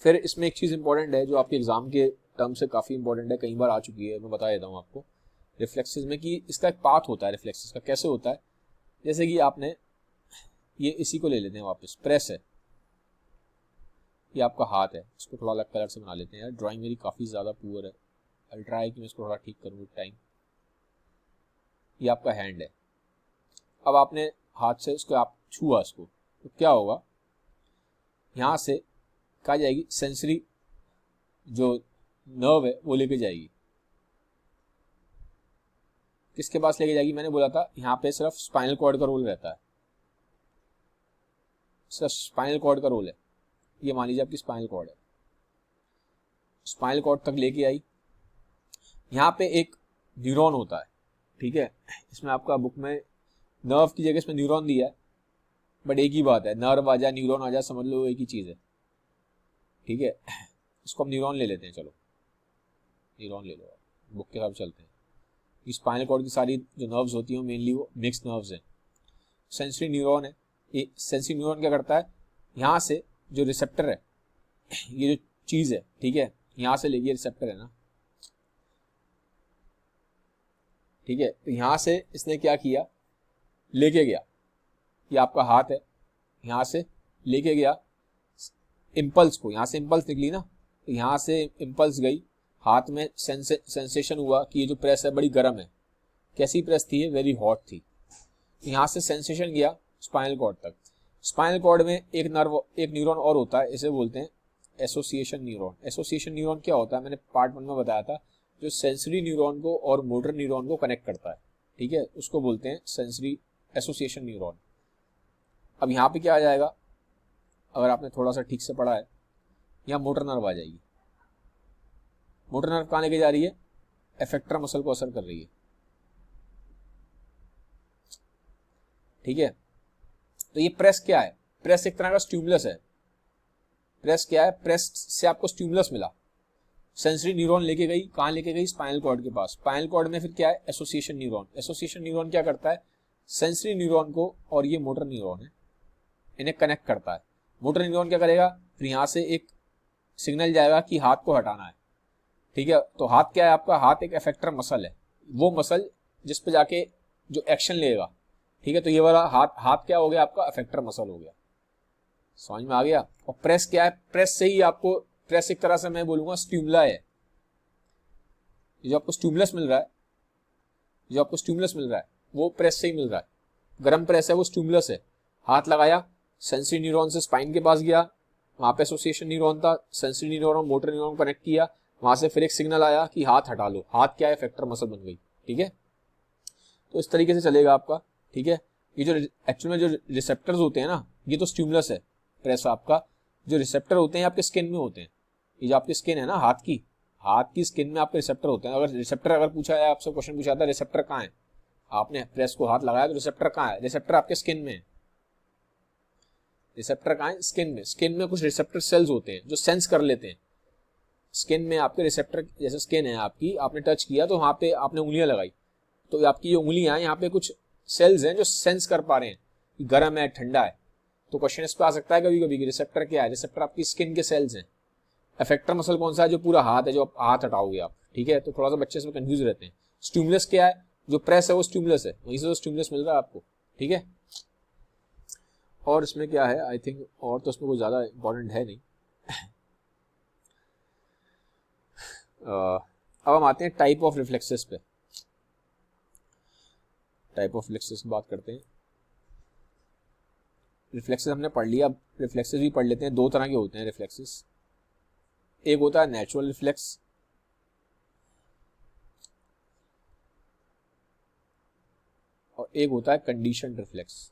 फिर इसमें एक चीज़ इंपॉर्टेंट है जो आपके एग्जाम के टर्म से काफ़ी इंपॉर्टेंट है, कई बार आ चुकी है, मैं बता देता हूँ आपको रिफ्लेक्सेस में, कि इसका एक पाथ होता है रिफ्लेक्सेस का, कैसे होता है। जैसे कि आपने ये इसी को ले लेते हैं वापस, प्रेस है, ये आपका हाथ है, इसको थोड़ा अलग कलर से बना लेते हैं यार, ड्राइंग मेरी काफ़ी ज़्यादा पुअर है, आई ट्राई कि मैं इसको थोड़ा ठीक करूँ विद टाइम। ये आपका हैंड है, अब आपने हाथ से इसको आप छुआ इसको, तो क्या होगा, यहाँ से कहा जाएगी सेंसरी जो नर्व है वो लेके जाएगी, किसके पास लेके जाएगी, मैंने बोला था यहाँ पे सिर्फ स्पाइनल कॉर्ड का रोल रहता है, सिर्फ स्पाइनल कॉर्ड का रोल है, ये मान लीजिए आपकी स्पाइनल कॉर्ड है, स्पाइनल कॉर्ड तक लेके आई। यहाँ पे एक न्यूरॉन होता है, ठीक है, इसमें आपका बुक में नर्व की जगह इसमें न्यूरॉन दिया है, बट एक ही बात है, नर्व आ जाए न्यूरॉन आ जाए समझ लो एक ही चीज़ है, ठीक है। इसको हम न्यूरॉन ले लेते हैं, चलो न्यूरॉन ले लो, बुक के साथ चलते हैं। स्पाइनल कॉर्ड की सारी जो नर्व्स होती हैं मेनली वो मिक्स नर्व्स हैं। सेंसरी न्यूरॉन है, ये सेंसरी न्यूरॉन क्या करता है, यहाँ से जो रिसेप्टर है, ये जो चीज़ है, ठीक है, यहाँ से लेके रिसेप्टर है ना, ठीक है, तो यहाँ से इसने क्या किया, लेके गया, ये आपका हाथ है, यहाँ से लेके गया इम्पल्स को, यहाँ से इम्पल्स निकली ना, तो यहाँ से इम्पल्स गई, हाथ में सेंसेशन हुआ कि ये जो प्रेस है बड़ी गर्म है, कैसी प्रेस थी, वेरी हॉट थी, यहाँ से सेंसेशन गया स्पाइनल कॉर्ड तक। स्पाइनल कॉर्ड में एक नर्व, एक न्यूरॉन और होता है, इसे बोलते हैं एसोसिएशन न्यूरॉन। एसोसिएशन न्यूरॉन क्या होता है, मैंने पार्ट 1 में बताया था, जो सेंसरी न्यूरॉन को और मोटर न्यूरॉन को कनेक्ट करता है, ठीक है, उसको बोलते हैं सेंसरी एसोसिएशन न्यूरॉन। अब यहाँ पे क्या आ जाएगा, अगर आपने थोड़ा सा ठीक से पढ़ा है, यहाँ मोटर नर्व आ जाएगी। मोटर नर्व कहाँ लेके जा रही है, एफेक्टर मसल को असर कर रही है, ठीक है। तो ये प्रेस क्या है, प्रेस एक तरह का स्टिमुलस है। प्रेस क्या है, प्रेस से आपको स्टिमुलस मिला, सेंसरी न्यूरॉन लेके गई, कहाँ लेके गई, स्पाइनल कॉर्ड के पास। स्पाइनल कॉर्ड में फिर क्या है, एसोसिएशन न्यूरॉन। एसोसिएशन न्यूरॉन क्या करता है, सेंसरी न्यूरॉन को और ये मोटर न्यूरॉन है इन्हें कनेक्ट करता है। मोटर न्यूरॉन क्या करेगा, फिर यहाँ से एक सिग्नल जाएगा कि हाथ को हटाना है, ठीक है। तो हाथ क्या है आपका, हाथ एक एफेक्टर मसल है, वो मसल जिस पे जाके जो एक्शन लेगा, ठीक है। तो ये वाला हाथ क्या हो गया आपका, एफेक्टर मसल हो गया, समझ में आ गया। और प्रेस क्या है, प्रेस से ही आपको, प्रेस एक तरह से मैं बोलूंगा स्टिमुला है, जो आपको स्टिमुलस मिल रहा है, जो आपको स्टिमुलस मिल रहा है वो प्रेस से ही मिल रहा है। गर्म प्रेस है वो स्टिमुलस है, हाथ लगाया, सेंसरी न्यूरॉन से स्पाइन के पास गया, वहां पे एसोसिएशन न्यूरॉन था, sensory neuron motor neuron connect किया, वहां से फिर एक सिग्नल आया कि हाथ हटा लो, हाथ क्या है, एफेक्टर मसल बन गई, ठीक है। तो इस तरीके से चलेगा आपका, ठीक है। ये जो एक्चुअल में जो रिसेप्टर्स होते हैं ना, ये तो स्टिमुलस है प्रेस आपका, जो रिसेप्टर होते हैं आपके स्किन में होते हैं, ये जो आपकी स्किन है ना हाथ की स्किन में आपके रिसेप्टर होते हैं। अगर रिसेप्टर अगर पूछा है आपसे, क्वेश्चन पूछा था रिसेप्टर कहाँ है, आपने प्रेस को हाथ लगाया तो रिसेप्टर कहाँ है, रिसेप्टर आपके स्किन में है। रिसेप्टर कहाँ है, स्किन में। स्किन में कुछ रिसेप्टर सेल्स होते हैं जो सेंस कर लेते हैं। स्किन में आपके रिसेप्टर, जैसे स्किन है आपकी, आपने टच किया तो वहां पे आपने उंगलियां लगाई, तो आपकी ये उंगलियां यहाँ पे कुछ सेल्स हैं जो सेंस कर पा रहे हैं कि गर्म है ठंडा है। तो क्वेश्चन इस पे आ सकता है कभी कभी कि रिसेप्टर क्या है, रिसेप्टर आपकी स्किन के सेल्स हैं। एफेक्टर मसल कौन सा है, जो पूरा हाथ है, जो हाथ हटाओगे आप, ठीक है। तो थोड़ा सा बच्चे इसमें कंफ्यूज रहते हैं। स्टिमुलस क्या है, जो प्रेस है वो स्टिमुलस है, वहीं से तो स्टिमुलस मिल रहा है आपको, ठीक है। और इसमें क्या है, आई थिंक और तो इसमें कोई ज्यादा इंपॉर्टेंट है नहीं। अब हम आते हैं टाइप ऑफ रिफ्लेक्सेस पे। टाइप ऑफ रिफ्लेक्सेस की बात करते हैं। रिफ्लेक्सेस हमने पढ़ लिया, अब रिफ्लेक्सेस भी पढ़ लेते हैं। दो तरह के होते हैं रिफ्लेक्सेस, एक होता है नेचुरल रिफ्लेक्स, और एक होता है कंडीशनड रिफ्लेक्स।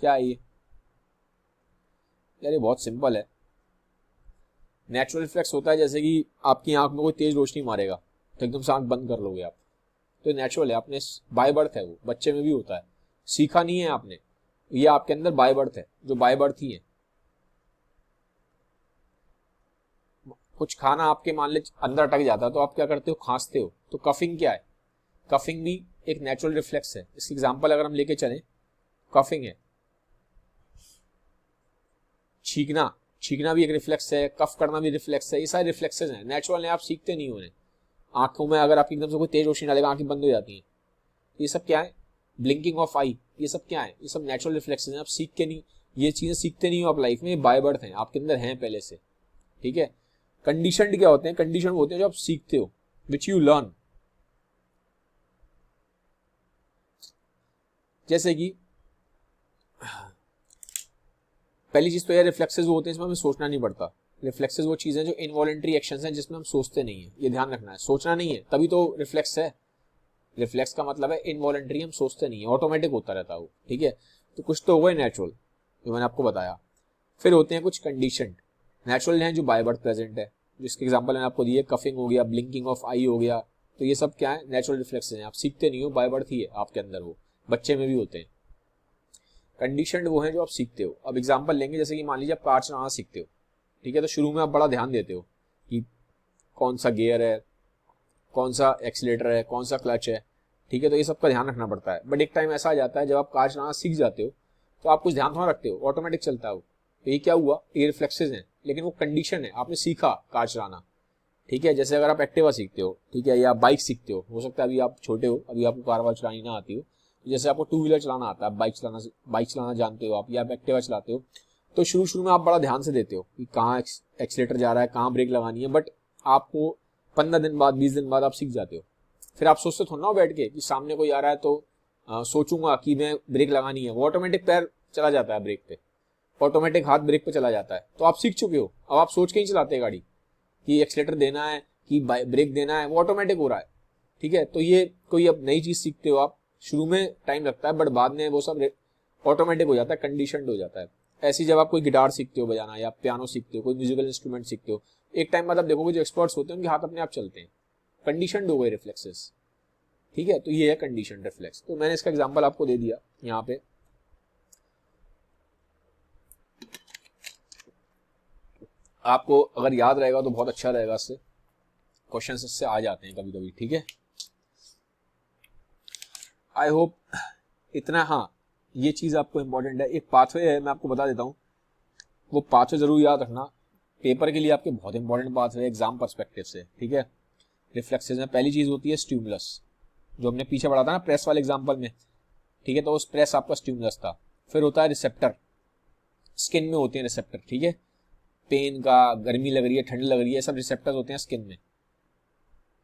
क्या है ये? यार ये बहुत सिंपल है। नेचुरल रिफ्लेक्स होता है जैसे कि आपकी आंख में कोई तेज रोशनी मारेगा तो एकदम से आंख बंद कर लोगे आप, तो नेचुरल है, आपने बाय बर्थ है, वो बच्चे में भी होता है, सीखा नहीं है आपने, ये आपके अंदर बाय बर्थ है, जो बाय बर्थ ही है। कुछ खाना आपके मान ले अंदर अटक जाता है तो आप क्या करते हो, खांसते हो, तो कफिंग क्या है? कफिंग भी एक नेचुरल रिफ्लेक्स है। इसकी एग्जांपल अगर हम लेके चलें, कफिंग है, छींकना, छींकना भी एक रिफ्लेक्स है, कफ करना भी रिफ्लेक्स है, ये सारे रिफ्लेक्सेस हैं, नेचुरल है, आप सीखते नहीं हो उन्हें। आंखों में अगर आपकी एकदम से कोई तेज रोशनी डालेगा आंखें बंद हो जाती हैं, ये सब क्या है? ब्लिंकिंग ऑफ आई, ये सब क्या है? ये सब नेचुरल रिफ्लेक्सेस हैं, आप सीख के नहीं, ये चीजें सीखते नहीं हो आप लाइफ में, बाय बर्थ हैं, आपके अंदर हैं पहले से, ठीक है। कंडीशनड क्या होते हैं? कंडीशन होते हैं जो आप सीखते हो, विच यू लर्न। जैसे कि पहली चीज तो ये रिफ्लेक्सेस होते हैं इसमें हमें सोचना नहीं पड़ता। रिफ्लेक्सेस वो चीजें जो इनवॉलेंट्री एक्शंस हैं जिसमें हम सोचते नहीं है, ये ध्यान रखना है, सोचना नहीं है तभी तो रिफ्लेक्स है। रिफ्लेक्स का मतलब है इनवॉलेंट्री, हम सोचते नहीं है, ऑटोमेटिक होता रहता है वो, ठीक है। तो कुछ तो हुआ नेचुरल जो मैंने आपको बताया। फिर होते हैं कुछ कंडीशनड। नेचुरल हैं जो बाय बर्थ प्रेजेंट है, जिसके एग्जांपल मैंने आपको दिए, कफिंग हो गया, ब्लिंकिंग ऑफ आई हो गया, तो ये सब क्या है? नेचुरल रिफ्लेक्सेस हैं, आप सीखते नहीं हो, बाय बर्थ ही है आपके अंदर, वो बच्चे में भी होते हैं। कंडीशनड वो हैं जो आप सीखते हो। अब एग्जांपल लेंगे, जैसे कि मान लीजिए आप कार चलाना सीखते हो, ठीक है, तो शुरू में आप बड़ा ध्यान देते हो कि कौन सा गियर है, कौन सा एक्सीलेटर है, कौन सा क्लच है, ठीक है, तो ये सब का ध्यान रखना पड़ता है। बट एक टाइम ऐसा आ जाता है जब आप कार चलाना सीख जाते हो तो आप कुछ ध्यान थोड़ा रखते हो, ऑटोमेटिक चलता है वो। तो ये क्या हुआ? ये रिफ्लेक्सेस हैं, लेकिन वो कंडीशन है, आपने सीखा कार चलाना, ठीक है। जैसे अगर आप एक्टिवा सीखते हो, ठीक है, या बाइक सीखते हो सकता है अभी आप छोटे हो, अभी आपको कार वार चलानी ना आती हो, जैसे आपको टू व्हीलर चलाना आता है, बाइक चलाना जानते हो आप, या आप एक्टिवा चलाते हो, तो शुरू शुरू में आप बड़ा ध्यान से देते हो कि कहाँ एक्सीलेटर जा रहा है, कहाँ ब्रेक लगानी है। बट आपको 15 दिन बाद, 20 दिन बाद आप सीख जाते हो। फिर आप सोचते थोड़ा ना बैठ के कि सामने कोई आ रहा है तो सोचूंगा कि मैं ब्रेक लगानी है, वो ऑटोमेटिक पैर चला जाता है ब्रेक पे, ऑटोमेटिक हाथ ब्रेक पे चला जाता है, तो आप सीख चुके हो। अब आप सोच के ही चलाते हैं गाड़ी कि एक्सीलेटर देना है कि ब्रेक देना है, वो ऑटोमेटिक हो रहा है, ठीक है। तो ये कोई अब नई चीज सीखते हो आप, शुरू में टाइम लगता है बट बाद में वो सब ऑटोमेटिक हो जाता है, कंडीशनड हो जाता है। ऐसी जब आप कोई गिटार सीखते हो बजाना, या पियानो सीखते हो, कोई म्यूजिकल इंस्ट्रूमेंट सीखते हो, एक टाइम बाद आप देखोगे जो एक्सपर्ट्स होते हैं उनके हाथ अपने आप चलते हैं, कंडीशनड हो गए रिफ्लेक्सेस, ठीक है। तो ये है कंडीशन रिफ्लेक्स। तो मैंने इसका एग्जांपल आपको दे दिया यहाँ पे। आपको अगर याद रहेगा तो बहुत अच्छा रहेगा, इससे क्वेश्चन इससे आ जाते हैं कभी कभी, ठीक है। आई होप इतना। हाँ, ये चीज आपको इंपॉर्टेंट है, एक पाथवे है, मैं आपको बता देता हूँ, वो पाथवे जरूर याद रखना, पेपर के लिए आपके बहुत इंपॉर्टेंट पाथवे एग्जाम पर्सपेक्टिव से, ठीक है। रिफ्लेक्सेस में पहली चीज होती है स्टिमुलस, जो हमने पीछे पढ़ा था ना प्रेस वाले एग्जाम्पल में, ठीक है, तो उस प्रेस आपका स्टिमुलस था। फिर होता है रिसेप्टर, स्किन में होते हैं रिसेप्टर, ठीक है, पेन का, गर्मी लग रही है, ठंड लग रही है, सब रिसेप्टर्स होते हैं स्किन में,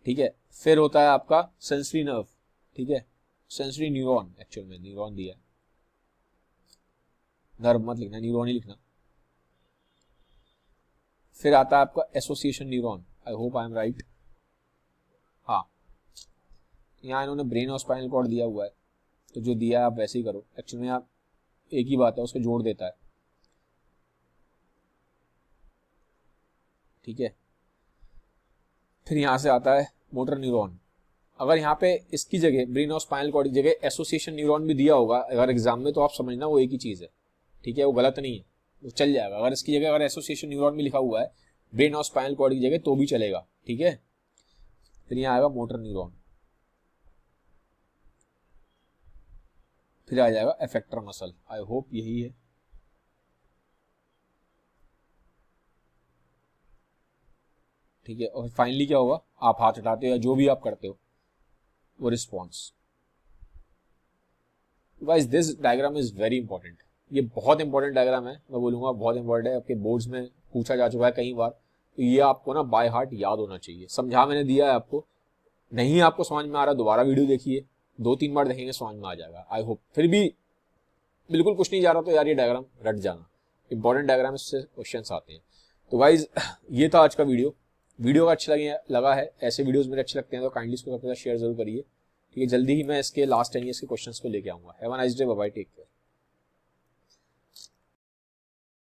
ठीक है। फिर होता है आपका सेंसरी नर्व, ठीक है, सेंसरी न्यूरॉन, एक्चुअल में न्यूरॉन दिया है, नर्व मत लिखना, न्यूरॉन ही लिखना। फिर आता है आपका association neuron, I hope I am right. हाँ, यहाँ इन्होंने ब्रेन और स्पाइनल कॉर्ड दिया हुआ है, तो जो दिया है आप वैसे ही करो, एक्चुअली में आप एक ही बात है, उसको जोड़ देता है, ठीक है। फिर यहाँ से आता है मोटर न्यूरॉन। अगर यहाँ पे इसकी जगह ब्रेन और स्पाइनल कॉर्ड की जगह एसोसिएशन न्यूरॉन भी दिया होगा अगर एग्जाम में, तो आप समझना वो एक ही चीज है, ठीक है, वो गलत नहीं है, वो चल जाएगा। अगर इसकी जगह अगर एसोसिएशन न्यूरॉन भी लिखा हुआ है ब्रेन और स्पाइनल कॉर्ड की जगह तो भी चलेगा, ठीक है। फिर यहाँ आएगा मोटर न्यूरॉन, फिर आ जाएगा एफेक्टर मसल, आई होप यही है, ठीक है। और फाइनली क्या होगा, आप हाथ उठाते हो या जो भी आप करते हो वो response. Guys this diagram is very important, ये बहुत इंपॉर्टेंट डायग्राम है, मैं बोलूंगा बहुत इंपॉर्टेंट है, आपके बोर्ड्स में पूछा जा चुका है कई बार, तो ये आपको ना बाय हार्ट याद होना चाहिए। समझा मैंने दिया है आपको, नहीं आपको समझ में आ रहा दोबारा वीडियो देखिए, 2-3 बार देखेंगे समझ में आ जाएगा, आई होप। फिर भी बिल्कुल कुछ नहीं जा रहा तो यार ये डायग्राम रट जाना, इंपॉर्टेंट डायग्राम से क्वेश्चन आते हैं। तो गाइज ये था आज का वीडियो का अच्छा लगा है, ऐसे वीडियोस मेरे अच्छे लगते हैं तो काइंडली इसको अपने साथ शेयर जरूर करिए। ठीक है, जल्दी ही मैं इसके लास्ट 10 ईयर्स के क्वेश्चंस को लेके आऊंगा। Have a nice day, bye bye, take care.